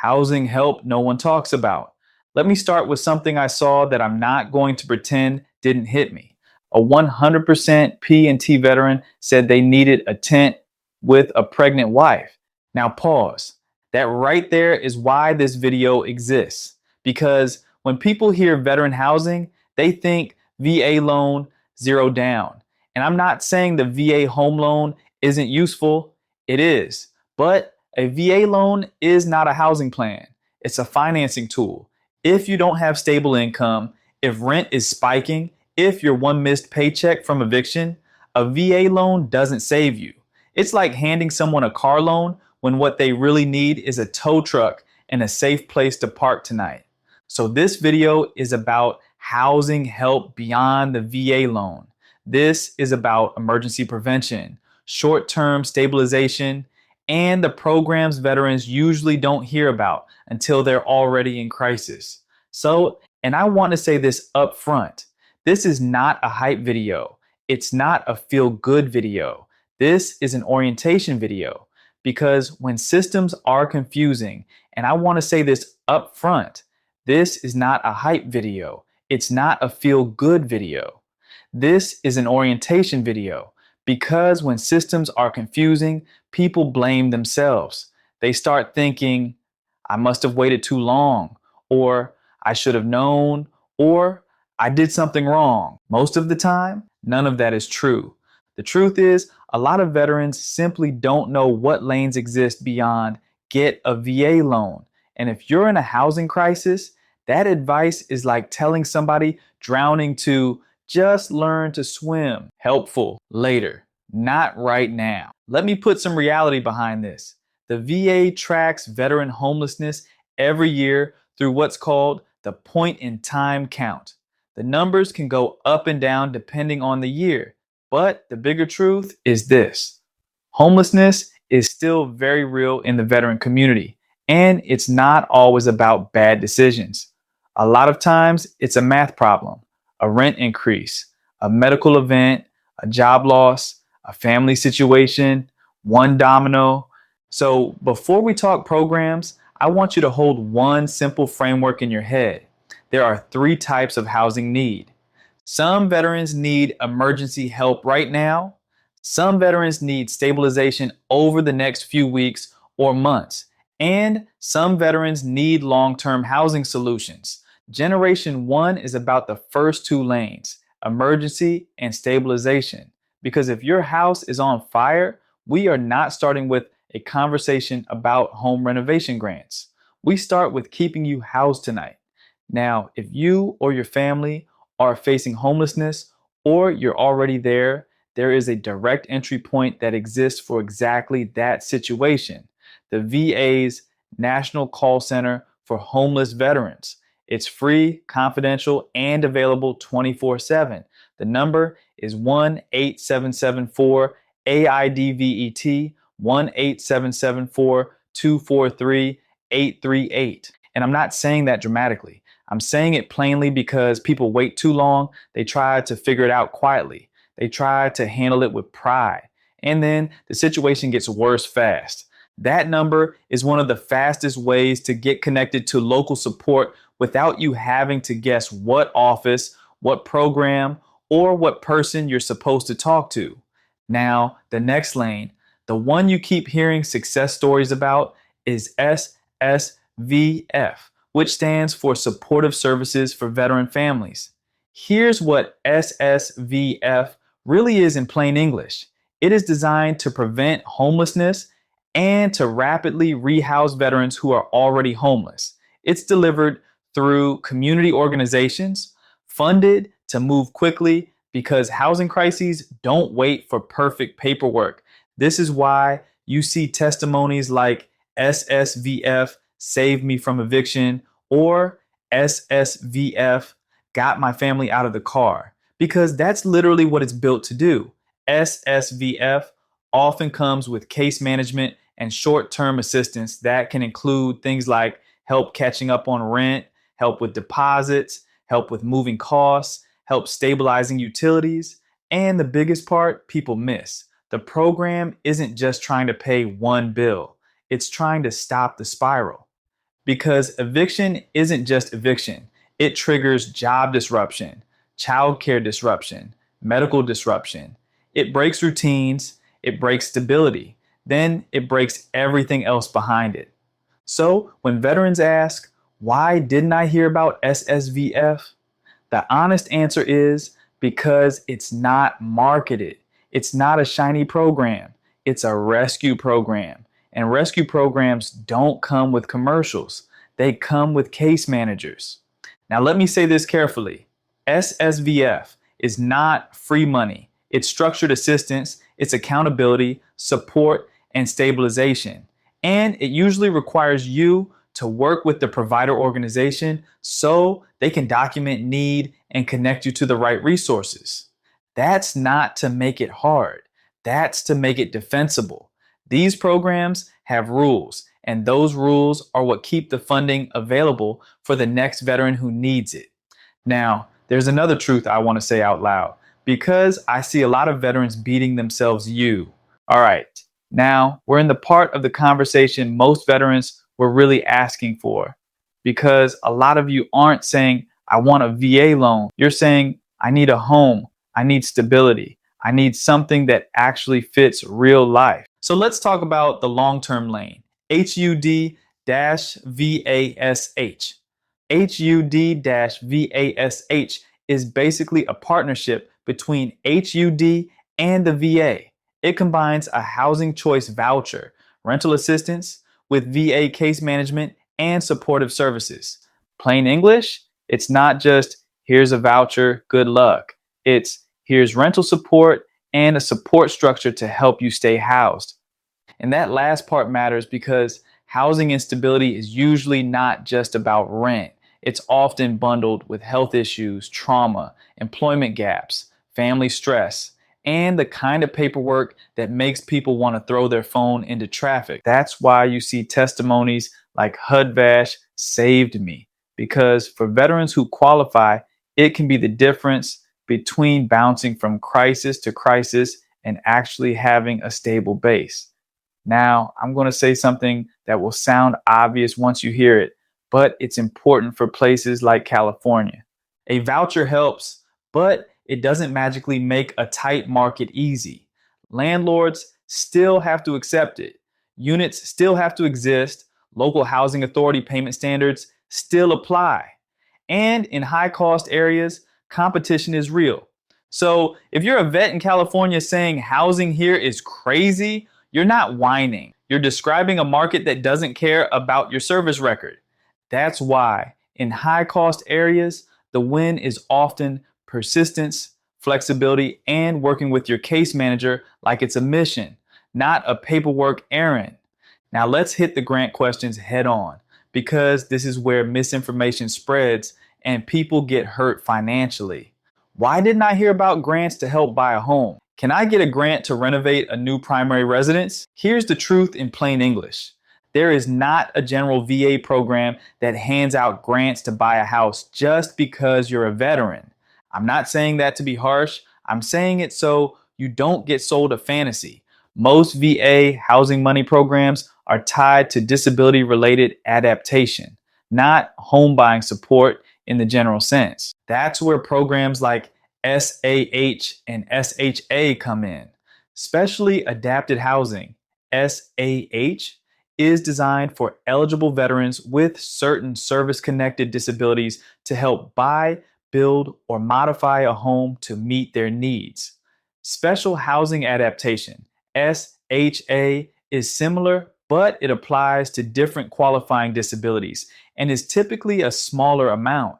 Housing help no one talks about. Let me start with something I saw that I'm not going to pretend didn't hit me. A 100% P&T veteran said they needed a tent with a pregnant wife. Now pause. That right there is why this video exists. Because when people hear veteran housing, they think VA loan, zero down. And I'm not saying the VA home loan isn't useful. It is. But a VA loan is not a housing plan. It's a financing tool. If you don't have stable income, if rent is spiking, if you're one missed paycheck from eviction, a VA loan doesn't save you. It's like handing someone a car loan when what they really need is a tow truck and a safe place to park tonight. So this video is about housing help beyond the VA loan. This is about emergency prevention, short-term stabilization, and the programs veterans usually don't hear about until they're already in crisis. And I want to say this up front. This is not a hype video. It's not a feel-good video. This is an orientation video because when systems are confusing, and I want to say this up front, this is not a hype video. It's not a feel-good video. This is an orientation video because when systems are confusing, people blame themselves. They start thinking, I must have waited too long, or I should have known, or I did something wrong. Most of the time, none of that is true. The truth is, a lot of veterans simply don't know what lanes exist beyond get a VA loan. And if you're in a housing crisis, that advice is like telling somebody drowning to just learn to swim. Helpful later, not right now. Let me put some reality behind this. The VA tracks veteran homelessness every year through what's called the point in time count. The numbers can go up and down depending on the year, but the bigger truth is this. Homelessness is still very real in the veteran community, and it's not always about bad decisions. A lot of times it's a math problem, a rent increase, a medical event, a job loss, a family situation, one domino. So before we talk programs, I want you to hold one simple framework in your head. There are 3 types of housing need. Some veterans need emergency help right now. Some veterans need stabilization over the next few weeks or months. And some veterans need long-term housing solutions. Generation 1 is about the first 2 lanes, emergency and stabilization. Because if your house is on fire, we are not starting with a conversation about home renovation grants. We start with keeping you housed tonight. Now, if you or your family are facing homelessness or you're already there, there is a direct entry point that exists for exactly that situation. The VA's National Call Center for Homeless Veterans. It's free, confidential, and available 24/7. The number is 1-8774-AIDVET, 1-8774-243-838. And I'm not saying that dramatically. I'm saying it plainly because people wait too long. They try to figure it out quietly. They try to handle it with pride. And then the situation gets worse fast. That number is one of the fastest ways to get connected to local support without you having to guess what office, what program, or what person you're supposed to talk to. Now, the next lane, the one you keep hearing success stories about, is SSVF, which stands for Supportive Services for Veteran Families. Here's what SSVF really is in plain English. It is designed to prevent homelessness and to rapidly rehouse veterans who are already homeless. It's delivered through community organizations, funded to move quickly because housing crises don't wait for perfect paperwork. This is why you see testimonies like SSVF saved me from eviction or SSVF got my family out of the car, because that's literally what it's built to do. SSVF often comes with case management and short-term assistance that can include things like help catching up on rent, help with deposits, help with moving costs, help stabilizing utilities, and the biggest part people miss. The program isn't just trying to pay one bill. It's trying to stop the spiral. Because eviction isn't just eviction, it triggers job disruption, childcare disruption, medical disruption. It breaks routines, it breaks stability, then it breaks everything else behind it. So when veterans ask, why didn't I hear about SSVF? The honest answer is because it's not marketed. It's not a shiny program. It's a rescue program. And rescue programs don't come with commercials. They come with case managers. Now, let me say this carefully. SSVF is not free money. It's structured assistance, it's accountability, support, and stabilization. And it usually requires you to work with the provider organization so they can document need and connect you to the right resources. That's not to make it hard. That's to make it defensible. These programs have rules, and those rules are what keep the funding available for the next veteran who needs it. Now, there's another truth I want to say out loud because I see a lot of veterans beating themselves you. All right, now we're in the part of the conversation most veterans were really asking for because a lot of you aren't saying, I want a VA loan. You're saying, I need a home. I need stability. I need something that actually fits real life. So let's talk about the long-term lane, HUD-VASH. HUD-VASH is basically a partnership between HUD and the VA. It combines a housing choice voucher, rental assistance, with VA case management and supportive services. Plain English, it's not just here's a voucher, good luck. It's here's rental support and a support structure to help you stay housed. And that last part matters because housing instability is usually not just about rent. It's often bundled with health issues, trauma, employment gaps, family stress, and the kind of paperwork that makes people want to throw their phone into traffic. That's why you see testimonies like HUD-VASH saved me, because for veterans who qualify, it can be the difference between bouncing from crisis to crisis and actually having a stable base. Now, I'm going to say something that will sound obvious once you hear it, but it's important for places like California. A voucher helps, but it doesn't magically make a tight market easy. Landlords still have to accept it. Units still have to exist. Local housing authority payment standards still apply. And in high cost areas, competition is real. So if you're a vet in California saying housing here is crazy, you're not whining. You're describing a market that doesn't care about your service record. That's why in high cost areas, the win is often persistence, flexibility, and working with your case manager like it's a mission, not a paperwork errand. Now let's hit the grant questions head on because this is where misinformation spreads and people get hurt financially. Why didn't I hear about grants to help buy a home? Can I get a grant to renovate a new primary residence? Here's the truth in plain English. There is not a general VA program that hands out grants to buy a house just because you're a veteran. I'm not saying that to be harsh. I'm saying it so you don't get sold a fantasy. Most VA housing money programs are tied to disability-related adaptation, not home buying support in the general sense. That's where programs like SAH and SHA come in. Specially Adapted Housing, SAH, is designed for eligible veterans with certain service-connected disabilities to help buy, build, or modify a home to meet their needs. Special Housing Adaptation, SHA, is similar, but it applies to different qualifying disabilities and is typically a smaller amount.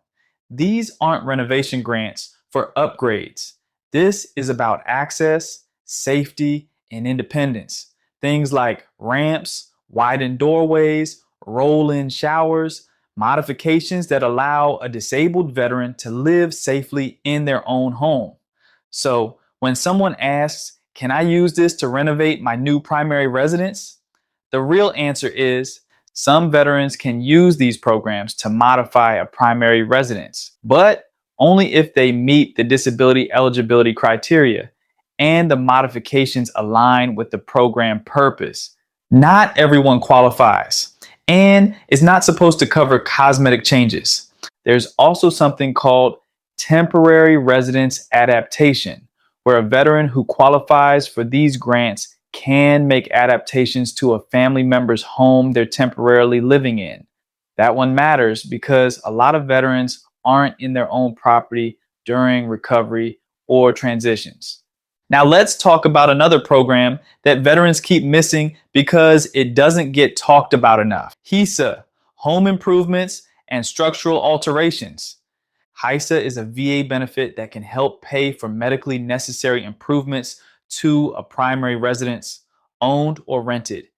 These aren't renovation grants for upgrades. This is about access, safety, and independence. Things like ramps, widened doorways, roll-in showers, modifications that allow a disabled veteran to live safely in their own home. So when someone asks, can I use this to renovate my new primary residence? The real answer is some veterans can use these programs to modify a primary residence, but only if they meet the disability eligibility criteria and the modifications align with the program purpose. Not everyone qualifies, and is not supposed to cover cosmetic changes. There's also something called temporary residence adaptation, where a veteran who qualifies for these grants can make adaptations to a family member's home they're temporarily living in. That one matters because a lot of veterans aren't in their own property during recovery or transitions. Now, let's talk about another program that veterans keep missing because it doesn't get talked about enough. HISA, Home Improvements and Structural Alterations. HISA is a VA benefit that can help pay for medically necessary improvements to a primary residence, owned or rented.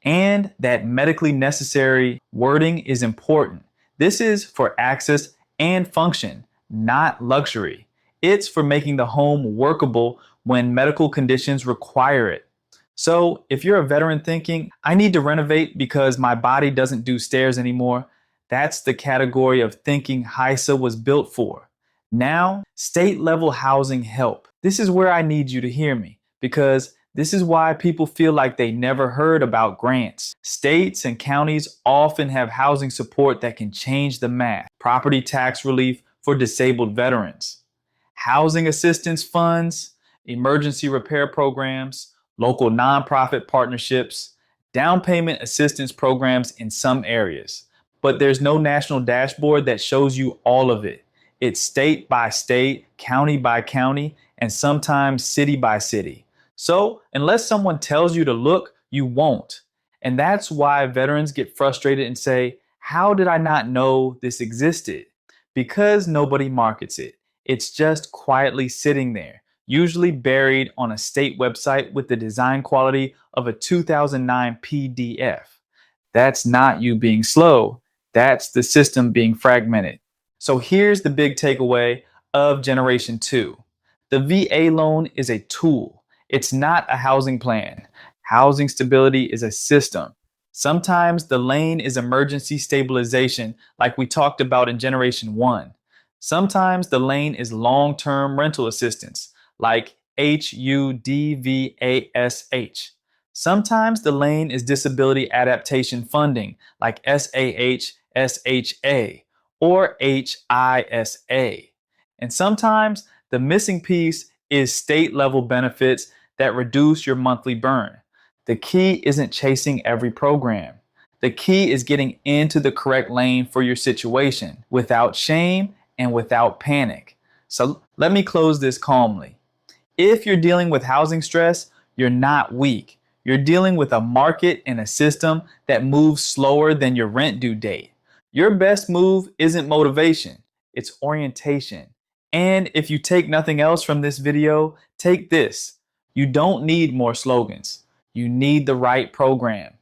And that medically necessary wording is important. This is for access and function, not luxury. It's for making the home workable when medical conditions require it. So, if you're a veteran thinking, I need to renovate because my body doesn't do stairs anymore, that's the category of thinking HISA was built for. Now, state level housing help. This is where I need you to hear me because this is why people feel like they never heard about grants. States and counties often have housing support that can change the math. Property tax relief for disabled veterans, housing assistance funds, emergency repair programs, local nonprofit partnerships, down payment assistance programs in some areas. But there's no national dashboard that shows you all of it. It's state by state, county by county, and sometimes city by city. So, unless someone tells you to look, you won't. And that's why veterans get frustrated and say, how did I not know this existed? Because nobody markets it. It's just quietly sitting there, usually buried on a state website with the design quality of a 2009 PDF. That's not you being slow. That's the system being fragmented. So here's the big takeaway of Generation 2. The VA loan is a tool. It's not a housing plan. Housing stability is a system. Sometimes the lane is emergency stabilization, like we talked about in Generation 1. Sometimes the lane is long-term rental assistance, like HUDVASH. Sometimes the lane is disability adaptation funding, like SAH, or HISA. And sometimes the missing piece is state level benefits that reduce your monthly burn. The key isn't chasing every program. The key is getting into the correct lane for your situation without shame and without panic. So let me close this calmly. If you're dealing with housing stress, you're not weak. You're dealing with a market and a system that moves slower than your rent due date. Your best move isn't motivation, it's orientation. And if you take nothing else from this video, take this. You don't need more slogans. You need the right program.